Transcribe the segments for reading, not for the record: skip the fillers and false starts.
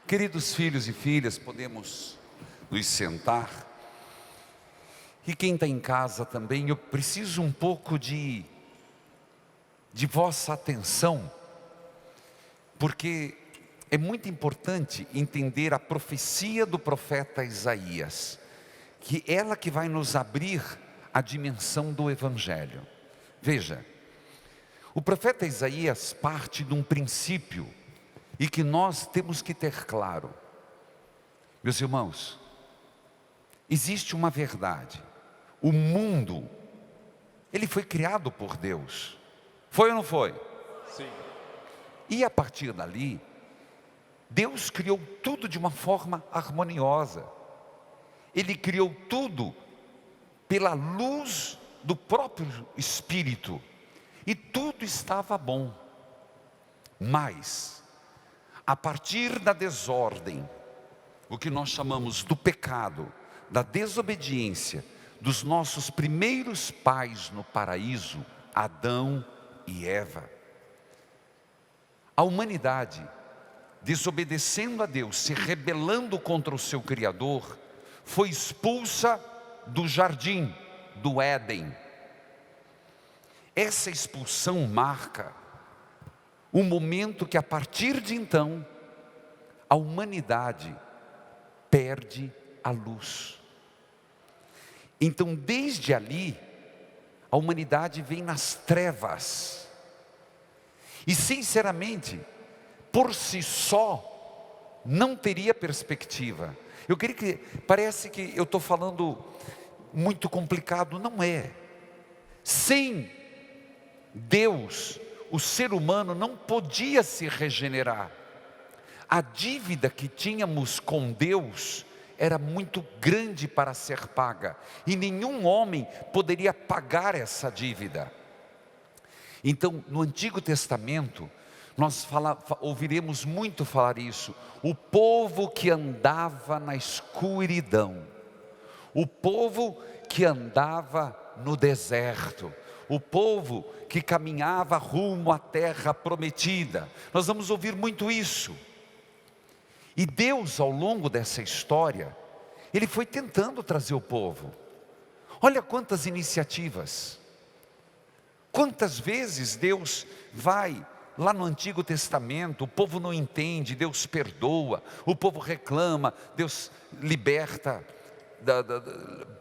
Queridos filhos e filhas, podemos nos sentar. E quem está em casa também, eu preciso um pouco de vossa atenção, porque é muito importante entender a profecia do profeta Isaías, que é ela que vai nos abrir a dimensão do Evangelho. Veja, o profeta Isaías parte de um princípio, e que nós temos que ter claro. Meus irmãos, existe uma verdade: o mundo, ele foi criado por Deus. Foi ou não foi? Sim. E a partir dali, Deus criou tudo de uma forma harmoniosa. Ele criou tudo pela luz do próprio Espírito, e tudo estava bom. Mas a partir da desordem, o que nós chamamos do pecado, da desobediência dos nossos primeiros pais no paraíso, Adão e Eva, a humanidade, desobedecendo a Deus, se rebelando contra o seu Criador, foi expulsa do jardim, do Éden. Essa expulsão marca o momento que, a partir de então, a humanidade perde a luz. Então, desde ali, a humanidade vem nas trevas. E, sinceramente, por si só, não teria perspectiva. Eu queria que, parece que eu estou falando muito complicado, não é. Sem Deus, o ser humano não podia se regenerar. A dívida que tínhamos com Deus era muito grande para ser paga, e nenhum homem poderia pagar essa dívida. Então, no Antigo Testamento, nós ouviremos muito falar isso: o povo que andava na escuridão, o povo que andava no deserto, o povo que caminhava rumo à terra prometida. Nós vamos ouvir muito isso. E Deus, ao longo dessa história, Ele foi tentando trazer o povo. Olha quantas iniciativas. Quantas vezes Deus vai lá no Antigo Testamento, o povo não entende, Deus perdoa, o povo reclama, Deus liberta,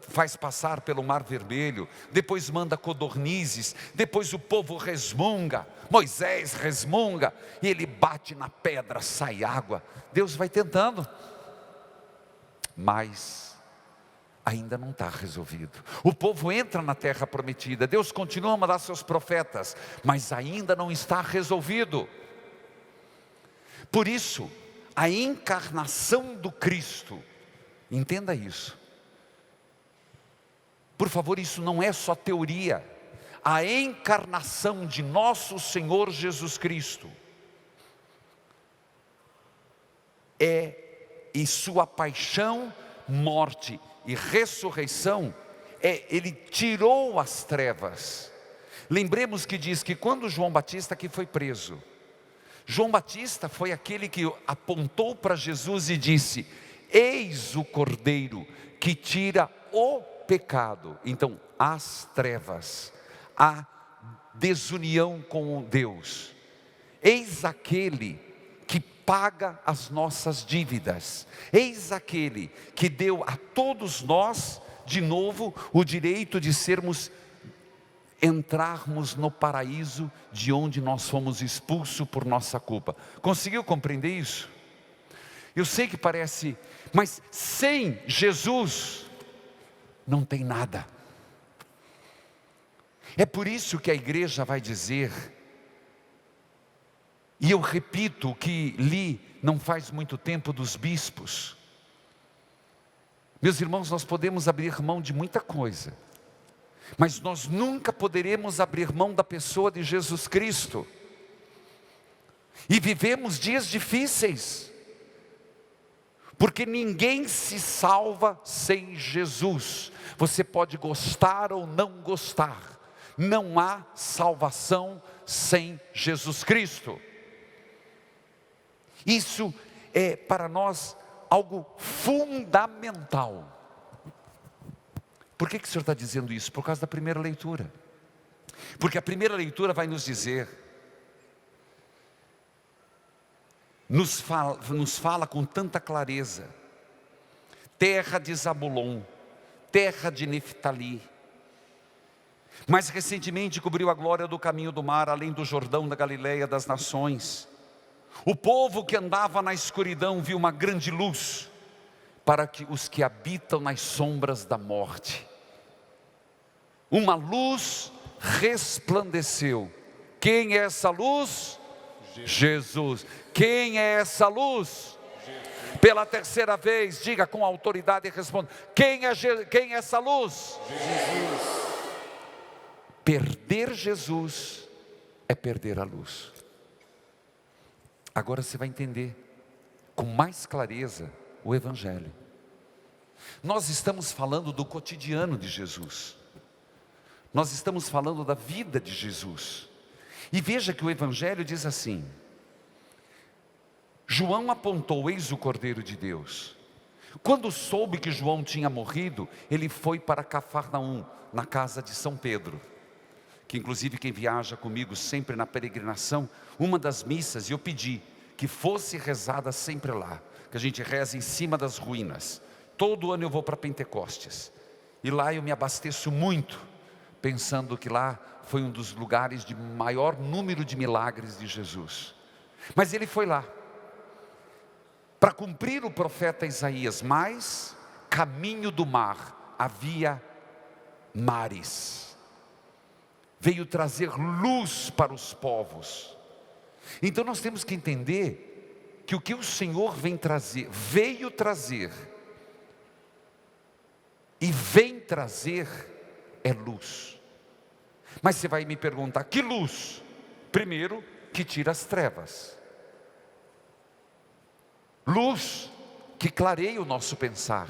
faz passar pelo mar vermelho, depois manda codornizes, depois o povo resmunga, Moisés resmunga, e ele bate na pedra, sai água. Deus vai tentando, mas ainda não está resolvido. O povo entra na terra prometida, Deus continua a mandar seus profetas, mas ainda não está resolvido. Por isso, a encarnação do Cristo, entenda isso. Por favor, isso não é só teoria. A encarnação de nosso Senhor Jesus Cristo e sua paixão, morte e ressurreição, Ele tirou as trevas. Lembremos que diz que quando João Batista que foi preso, João Batista foi aquele que apontou para Jesus e disse: eis o Cordeiro que tira o pecado. Então, as trevas, a desunião com Deus, eis aquele que paga as nossas dívidas, eis aquele que deu a todos nós, de novo, o direito de entrarmos no paraíso, de onde nós fomos expulsos por nossa culpa. Conseguiu compreender isso? Eu sei que parece, mas sem Jesus não tem nada. É por isso que a igreja vai dizer, e eu repito o que li não faz muito tempo dos bispos: meus irmãos, nós podemos abrir mão de muita coisa, mas nós nunca poderemos abrir mão da pessoa de Jesus Cristo. E vivemos dias difíceis, porque ninguém se salva sem Jesus. Você pode gostar ou não gostar, não há salvação sem Jesus Cristo. Isso é para nós algo fundamental. Por que o Senhor está dizendo isso? Por causa da primeira leitura. Porque a primeira leitura vai nos dizer, nos fala com tanta clareza: terra de Zabulon, terra de Neftali. Mas recentemente cobriu a glória do caminho do mar, além do Jordão, da Galileia das nações. O povo que andava na escuridão viu uma grande luz, para que os que habitam nas sombras da morte. Uma luz resplandeceu. Quem é essa luz? Jesus. Quem é essa luz? Jesus. Pela terceira vez, diga com autoridade e responda: quem é essa luz? Jesus. Perder Jesus é perder a luz. Agora você vai entender com mais clareza o Evangelho. Nós estamos falando do cotidiano de Jesus. Nós estamos falando da vida de Jesus. E veja que o Evangelho diz assim: João apontou, eis o Cordeiro de Deus. Quando soube que João tinha morrido, ele foi para Cafarnaum, na casa de São Pedro, que inclusive quem viaja comigo sempre na peregrinação, uma das missas, eu pedi que fosse rezada sempre lá, que a gente reza em cima das ruínas. Todo ano eu vou para Pentecostes, e lá eu me abasteço muito, pensando que lá foi um dos lugares de maior número de milagres de Jesus. Mas ele foi lá, para cumprir o profeta Isaías, mas caminho do mar havia mares. Veio trazer luz para os povos. Então nós temos que entender que o que o Senhor veio trazer e vem trazer é luz. Mas você vai me perguntar: que luz? Primeiro, que tira as trevas. Luz que clareia o nosso pensar.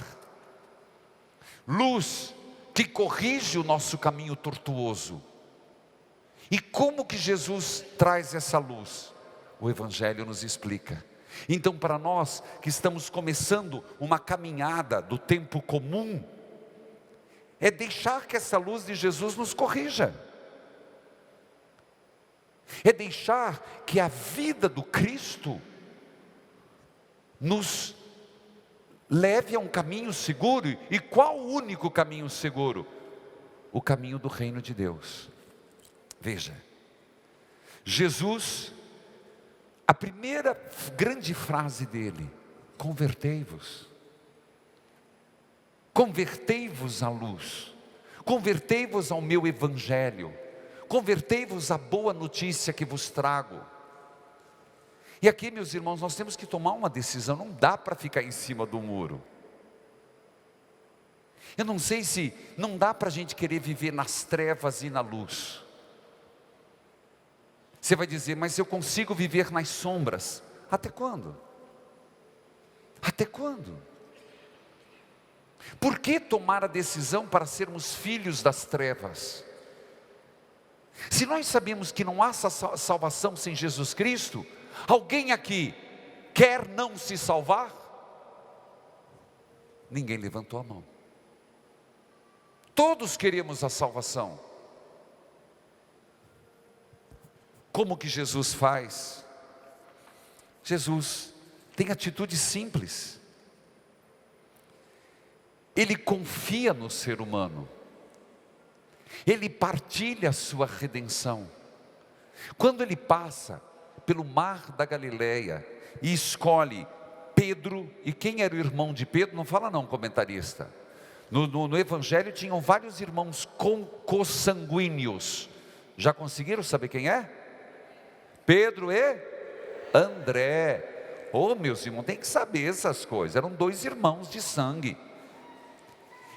Luz que corrige o nosso caminho tortuoso. E como que Jesus traz essa luz? O Evangelho nos explica. Então, para nós que estamos começando uma caminhada do tempo comum, é deixar que essa luz de Jesus nos corrija. É deixar que a vida do Cristo nos leve a um caminho seguro. E qual o único caminho seguro? O caminho do reino de Deus. Veja, Jesus, a primeira grande frase dele: convertei-vos. Convertei-vos à luz, convertei-vos ao meu Evangelho, convertei-vos à boa notícia que vos trago. E aqui, meus irmãos, nós temos que tomar uma decisão. Não dá para ficar em cima do muro. Eu não sei se não dá para a gente querer viver nas trevas e na luz. Você vai dizer: mas eu consigo viver nas sombras. Até quando? Até quando? Por que tomar a decisão para sermos filhos das trevas? Se nós sabemos que não há salvação sem Jesus Cristo, alguém aqui quer não se salvar? Ninguém levantou a mão. Todos queremos a salvação. Como que Jesus faz? Jesus tem atitude simples. Ele confia no ser humano. Ele partilha a sua redenção. Quando ele passa pelo mar da Galileia e escolhe Pedro, e quem era o irmão de Pedro? Não fala não, comentarista. No Evangelho tinham vários irmãos consanguíneos. Já conseguiram saber quem é? Pedro e André. Oh, meus irmãos, tem que saber essas coisas. Eram dois irmãos de sangue.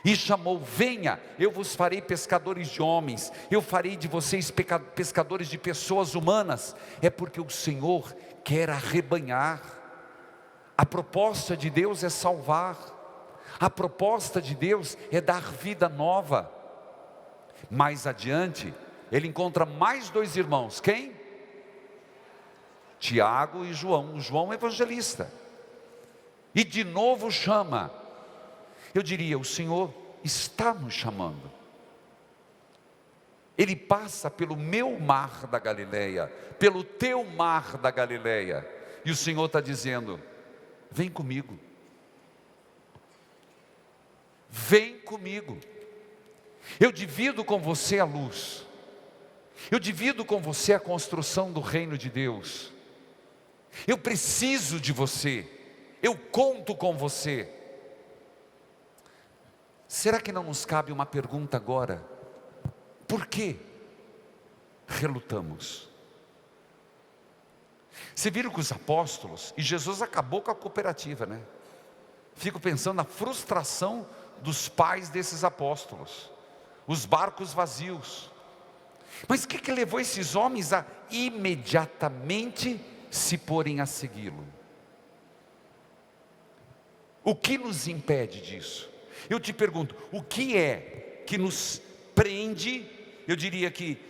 E chamou: venha, eu vos farei pescadores de homens, eu farei de vocês pescadores de pessoas humanas. É porque o Senhor quer arrebanhar. A proposta de Deus é salvar. A proposta de Deus é dar vida nova. Mais adiante, ele encontra mais dois irmãos. Quem? Tiago e João. João evangelista. e de novo chama. Eu diria, o Senhor está nos chamando. Ele passa pelo meu mar da Galileia, pelo teu mar da Galileia, e o Senhor está dizendo, vem comigo. Vem comigo. Eu divido com você a luz. Eu divido com você a construção do reino de Deus. Eu preciso de você. Eu conto com você. Será que não nos cabe uma pergunta agora? Por que relutamos? Você viram que os apóstolos, e Jesus acabou com a cooperativa, né? Fico pensando na frustração dos pais desses apóstolos. Os barcos vazios. Mas o que levou esses homens a imediatamente se porem a segui-lo? O que nos impede disso? Eu te pergunto, o que é que nos prende, eu diria que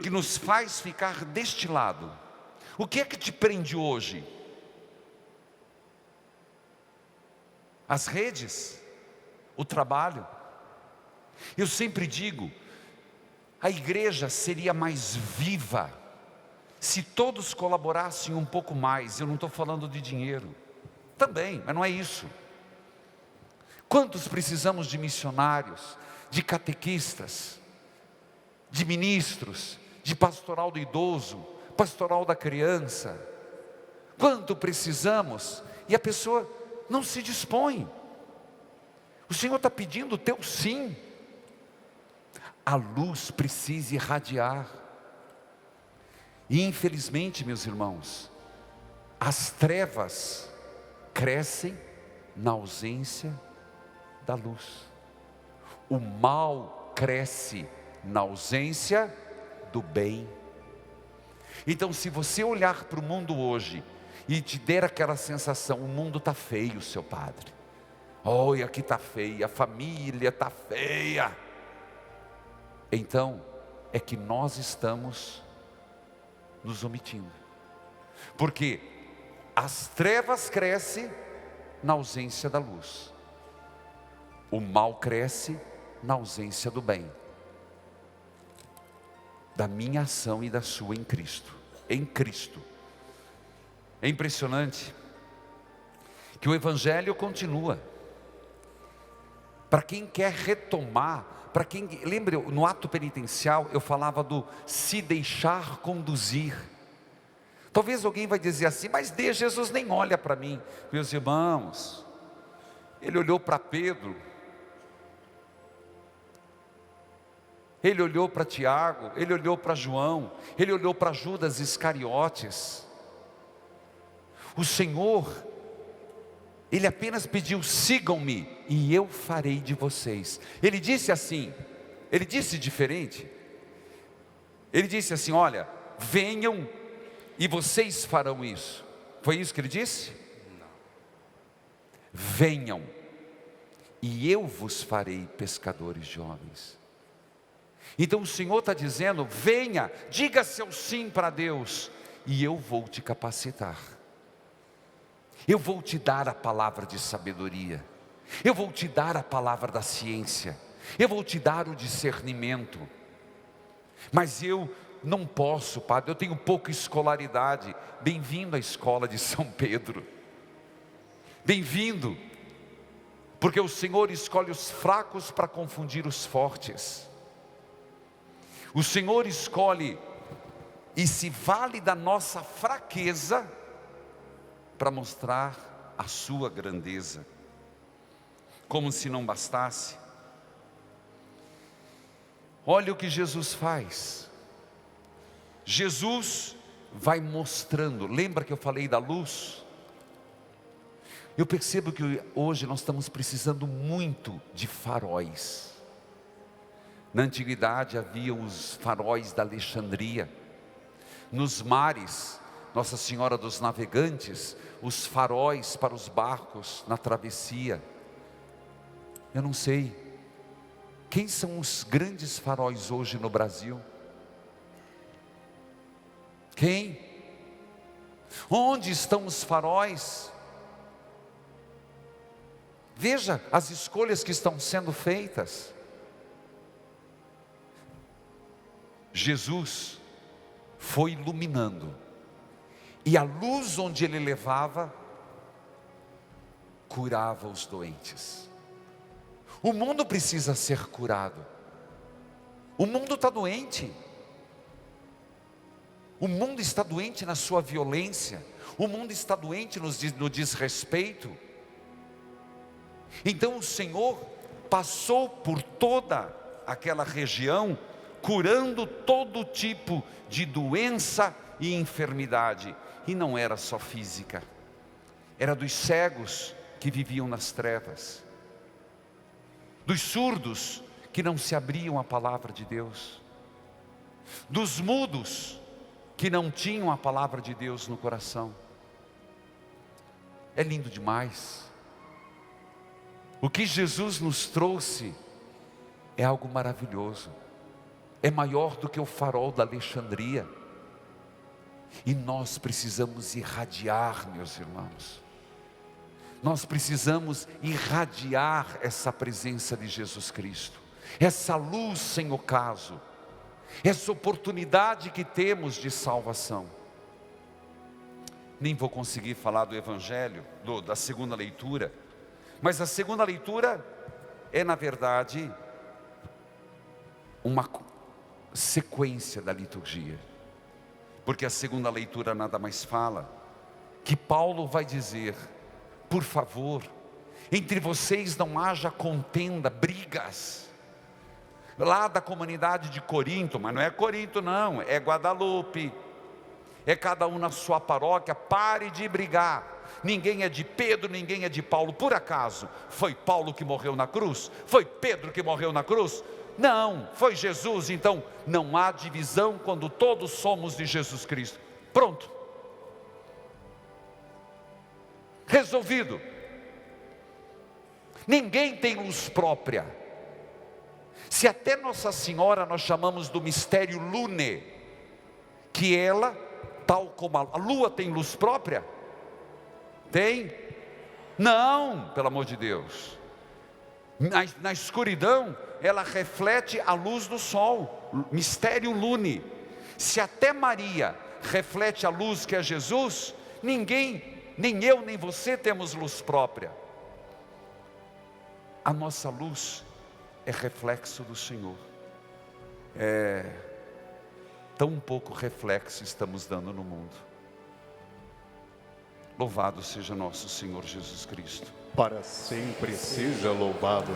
nos faz ficar deste lado? O que é que te prende hoje? As redes? O trabalho? Eu sempre digo, a igreja seria mais viva se todos colaborassem um pouco mais. Eu não estou falando de dinheiro, também, mas não é isso. Quantos precisamos de missionários, de catequistas, de ministros, de pastoral do idoso, pastoral da criança? Quanto precisamos? E a pessoa não se dispõe. O Senhor está pedindo o teu sim. A luz precisa irradiar. E infelizmente, meus irmãos, as trevas crescem na ausência da luz. O mal cresce na ausência do bem. Então, se você olhar para o mundo hoje e te der aquela sensação, o mundo está feio, seu padre. Olha, aqui está feia, a família está feia. Então, é que nós estamos nos omitindo. Porque as trevas crescem na ausência da luz. O mal cresce na ausência do bem. Da minha ação e da sua em Cristo. Em Cristo. É impressionante que o Evangelho continua. Para quem quer retomar, para quem, lembra, no ato penitencial eu falava do se deixar conduzir. Talvez alguém vai dizer assim, mas Jesus nem olha para mim. Meus irmãos, Ele olhou para Pedro, Ele olhou para Tiago, Ele olhou para João, Ele olhou para Judas Iscariotes. O Senhor, Ele apenas pediu, sigam-me e eu farei de vocês. Ele disse assim, Ele disse diferente. Ele disse assim, olha, venham e vocês farão isso. Foi isso que Ele disse? Não. Venham e eu vos farei pescadores de homens. Então o Senhor está dizendo, venha, diga seu sim para Deus e eu vou te capacitar. Eu vou te dar a palavra de sabedoria. Eu vou te dar a palavra da ciência. Eu vou te dar o discernimento. Mas eu não posso, padre, eu tenho pouca escolaridade. Bem-vindo à escola de São Pedro. Bem-vindo. Porque o Senhor escolhe os fracos para confundir os fortes. O Senhor escolhe e se vale da nossa fraqueza para mostrar a sua grandeza. Como se não bastasse. Olha o que Jesus faz. Jesus vai mostrando. Lembra que eu falei da luz? Eu percebo que hoje nós estamos precisando muito de faróis. Na antiguidade havia os faróis da Alexandria. Nos mares, Nossa Senhora dos Navegantes, os faróis para os barcos na travessia. Eu não sei, quem são os grandes faróis hoje no Brasil? Quem? Onde estão os faróis Veja as escolhas que estão sendo feitas. Jesus foi iluminando, e a luz onde ele levava, curava os doentes. O mundo precisa ser curado. O mundo está doente. O mundo está doente na sua violência. O mundo está doente no desrespeito. Então o Senhor passou por toda aquela região, curando todo tipo de doença e enfermidade. E não era só física, era dos cegos que viviam nas trevas, dos surdos que não se abriam à palavra de Deus, dos mudos que não tinham a palavra de Deus no coração. É lindo demais. O que Jesus nos trouxe é algo maravilhoso. É maior do que o farol da Alexandria. E nós precisamos irradiar, meus irmãos. Nós precisamos irradiar essa presença de Jesus Cristo, essa luz sem ocaso, essa oportunidade que temos de salvação. Nem vou conseguir falar do Evangelho, da segunda leitura, mas a segunda leitura é, na verdade, uma sequência da liturgia, porque a segunda leitura nada mais fala que Paulo vai dizer: por favor, entre vocês não haja contenda, brigas. Lá da comunidade de Corinto, mas não é Corinto não, é Guadalupe, é cada um na sua paróquia. Pare de brigar. Ninguém é de Pedro, ninguém é de Paulo. Por acaso foi Paulo que morreu na cruz? Foi Pedro que morreu na cruz? Não, foi Jesus. Então não há divisão quando todos somos de Jesus Cristo. Pronto, resolvido. Ninguém tem luz própria. Se até Nossa Senhora nós chamamos do mistério lune, que ela, tal como a lua tem luz própria? Tem? Não, pelo amor de Deus. Na escuridão ela reflete a luz do sol, mistério lune. Se até Maria reflete a luz que é Jesus, ninguém, nem eu nem você temos luz própria. A nossa luz é reflexo do Senhor. Tão pouco reflexo estamos dando no mundo. Louvado seja nosso Senhor Jesus Cristo. Para sempre seja louvado.